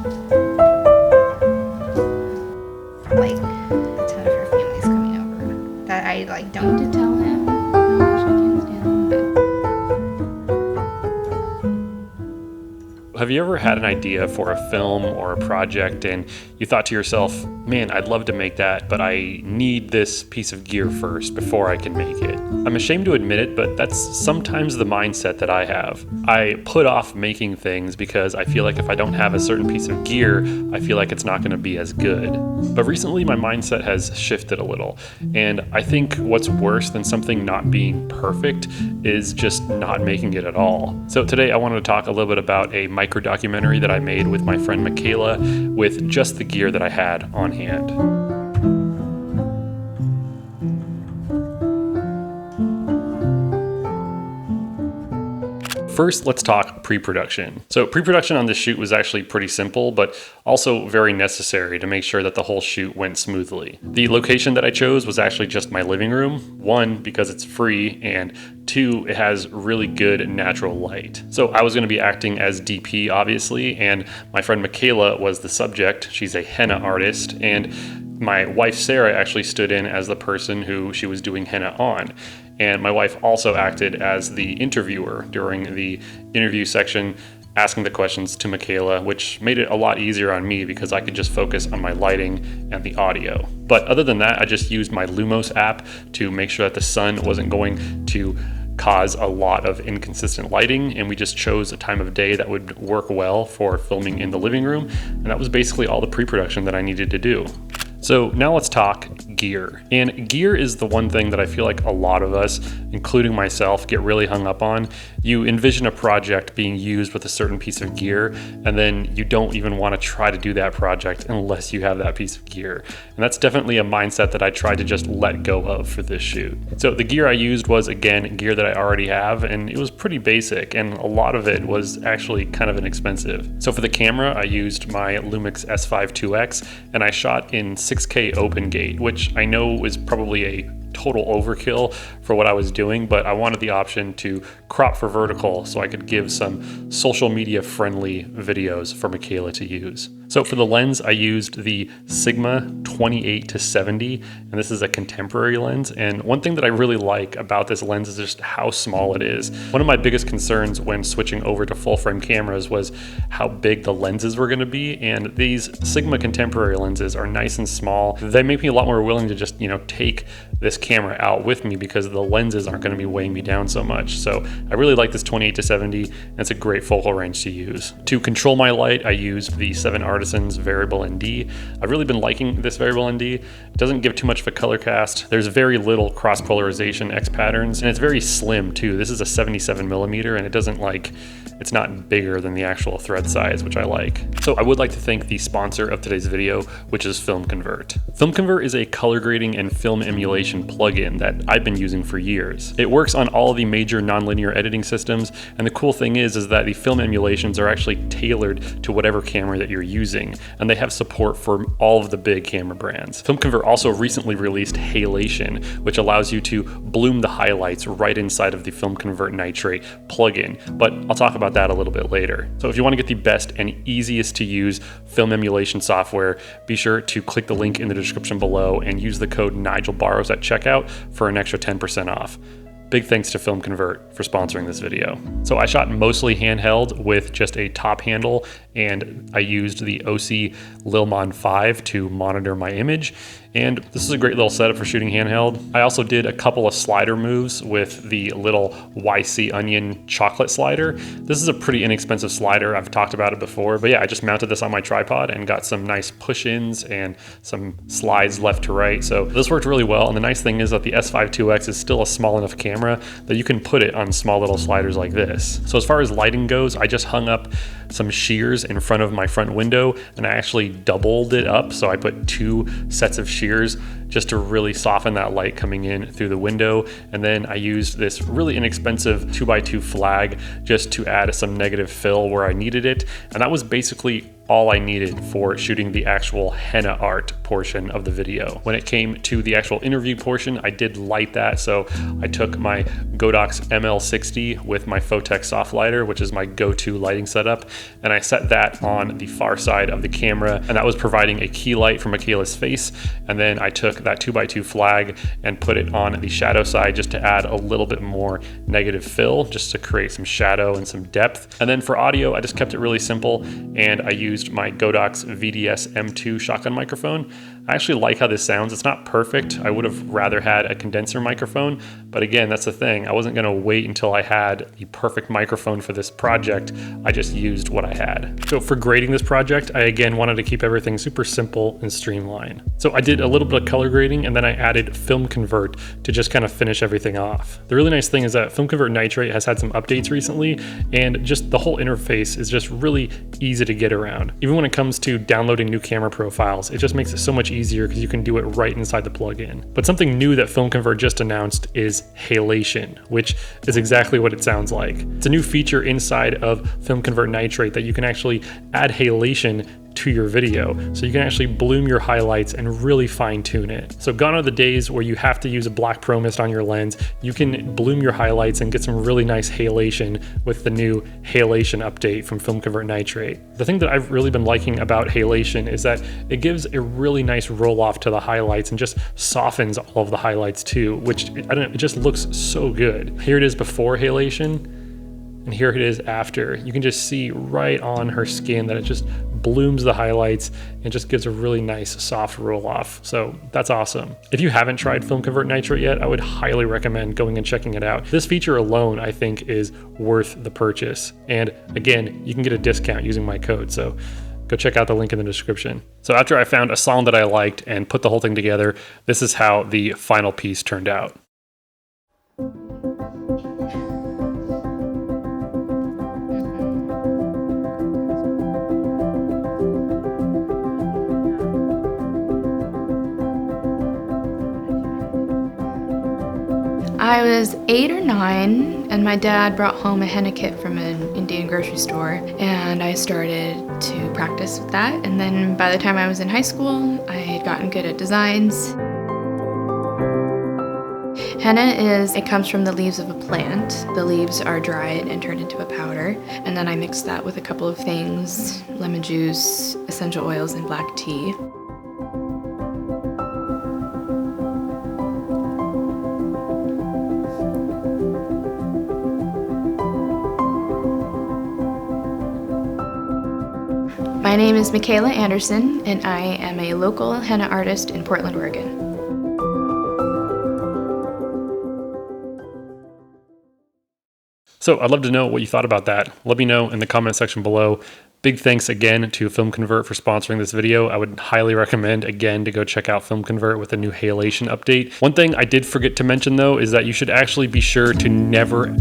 Like, a ton of her family's coming over that I like don't to tell him how much I can't stand him. Have you ever had an idea for a film or a project and you thought to yourself, man, I'd love to make that, but I need this piece of gear first before I can make it? I'm ashamed to admit it, but that's sometimes the mindset that I have. I put off making things because I feel like if I don't have a certain piece of gear, I feel like it's not going to be as good. But recently my mindset has shifted a little, and I think what's worse than something not being perfect is just not making it at all. So today I wanted to talk a little bit about a micro documentary that I made with my friend Michaela with just the gear that I had on hand. First, let's talk pre-production. So pre-production on this shoot was actually pretty simple, but also very necessary to make sure that the whole shoot went smoothly. The location that I chose was actually just my living room. One, because it's free, and two, it has really good natural light. So I was going to be acting as DP, obviously, and my friend Michaela was the subject. She's a henna artist, and my wife Sarah actually stood in as the person who she was doing henna on. And my wife also acted as the interviewer during the interview section, asking the questions to Michaela, which made it a lot easier on me because I could just focus on my lighting and the audio. But other than that, I just used my Lumos app to make sure that the sun wasn't going to cause a lot of inconsistent lighting, and we just chose a time of day that would work well for filming in the living room, and that was basically all the pre-production that I needed to do. So now let's talk gear. And gear is the one thing that I feel like a lot of us, including myself, get really hung up on. You envision a project being used with a certain piece of gear, and then you don't even want to try to do that project unless you have that piece of gear. And that's definitely a mindset that I tried to just let go of for this shoot. So the gear I used was, again, gear that I already have, and it was pretty basic, and a lot of it was actually kind of inexpensive. So for the camera, I used my Lumix S5IIX, and I shot in 6K open gate, which I know is probably a total overkill for what I was doing, but I wanted the option to crop for vertical so I could give some social media friendly videos for Michaela to use. So for the lens, I used the Sigma 28-70, and this is a contemporary lens. And one thing that I really like about this lens is just how small it is. One of my biggest concerns when switching over to full frame cameras was how big the lenses were going to be. And these Sigma contemporary lenses are nice and small. They make me a lot more willing to just, take this camera out with me because the lenses aren't going to be weighing me down so much. So I really like this 28-70, and it's a great focal range to use. To control my light, I used the 7 Artisans Variable ND. I've really been liking this Variable ND. It doesn't give too much of a color cast. There's very little cross polarization X patterns, and it's very slim too. This is a 77mm, and it doesn't it's not bigger than the actual thread size, which I like. So I would like to thank the sponsor of today's video, which is Film Convert. Film Convert is a color grading and film emulation plugin that I've been using for years. It works on all the major nonlinear editing systems, and the cool thing is that the film emulations are actually tailored to whatever camera that you're using, and they have support for all of the big camera brands. Film Convert also recently released Halation, which allows you to bloom the highlights right inside of the Film Convert Nitrate plugin, but I'll talk about that a little bit later. So if you want to get the best and easiest to use film emulation software, be sure to click the link in the description below and use the code NigelBarrows at checkout for an extra 10% off. Big thanks to Film Convert for sponsoring this video. So I shot mostly handheld with just a top handle, and I used the OC Lilmon 5 to monitor my image. And this is a great little setup for shooting handheld. I also did a couple of slider moves with the little YC Onion chocolate slider. This is a pretty inexpensive slider. I've talked about it before, but yeah, I just mounted this on my tripod and got some nice push-ins and some slides left to right. So this worked really well. And the nice thing is that the S5IIX is still a small enough camera that you can put it on small little sliders like this. So as far as lighting goes, I just hung up some shears in front of my front window, and I actually doubled it up. So I put 2 sets of shears just to really soften that light coming in through the window. And then I used this really inexpensive 2x2 flag just to add some negative fill where I needed it. And that was basically all I needed for shooting the actual henna art portion of the video. When it came to the actual interview portion, I did light that. So I took my Godox ML60 with my Photek soft lighter, which is my go-to lighting setup, and I set that on the far side of the camera, and that was providing a key light for Michaela's face. And then I took that 2x2 flag and put it on the shadow side just to add a little bit more negative fill, just to create some shadow and some depth. And then for audio, I just kept it really simple, and I used my Godox VDS M2 shotgun microphone. I actually like how this sounds. It's not perfect. I would have rather had a condenser microphone, but again, that's the thing. I wasn't gonna wait until I had the perfect microphone for this project. I just used what I had. So for grading this project, I again wanted to keep everything super simple and streamlined. So I did a little bit of color grading, and then I added Film Convert to just kind of finish everything off. The really nice thing is that Film Convert Nitrate has had some updates recently, and just the whole interface is just really easy to get around. Even when it comes to downloading new camera profiles, it just makes it so much easier because you can do it right inside the plugin. But something new that Film Convert just announced is halation, which is exactly what it sounds like. It's a new feature inside of Film Convert Nitrate that you can actually add halation to your video, so you can actually bloom your highlights and really fine tune it. So gone are the days where you have to use a black pro mist on your lens. You can bloom your highlights and get some really nice halation with the new halation update from Film Convert Nitrate. The thing that I've really been liking about halation is that it gives a really nice roll off to the highlights and just softens all of the highlights too, which I don't know, it just looks so good. Here it is before halation, and here it is after. You can just see right on her skin that it just blooms the highlights and just gives a really nice soft roll off. So that's awesome. If you haven't tried Film Convert Nitrate yet, I would highly recommend going and checking it out. This feature alone, I think, is worth the purchase. And again, you can get a discount using my code. So go check out the link in the description. So after I found a song that I liked and put the whole thing together, this is how the final piece turned out. I was 8 or 9, and my dad brought home a henna kit from an Indian grocery store, and I started to practice with that. And then by the time I was in high school, I had gotten good at designs. Henna it comes from the leaves of a plant. The leaves are dried and turned into a powder, and then I mix that with a couple of things, lemon juice, essential oils, and black tea. My name is Michaela Anderson, and I am a local henna artist in Portland, Oregon. So I'd love to know what you thought about that. Let me know in the comment section below. Big thanks again to Film Convert for sponsoring this video. I would highly recommend, again, to go check out Film Convert with a new halation update. One thing I did forget to mention though is that you should actually be sure to never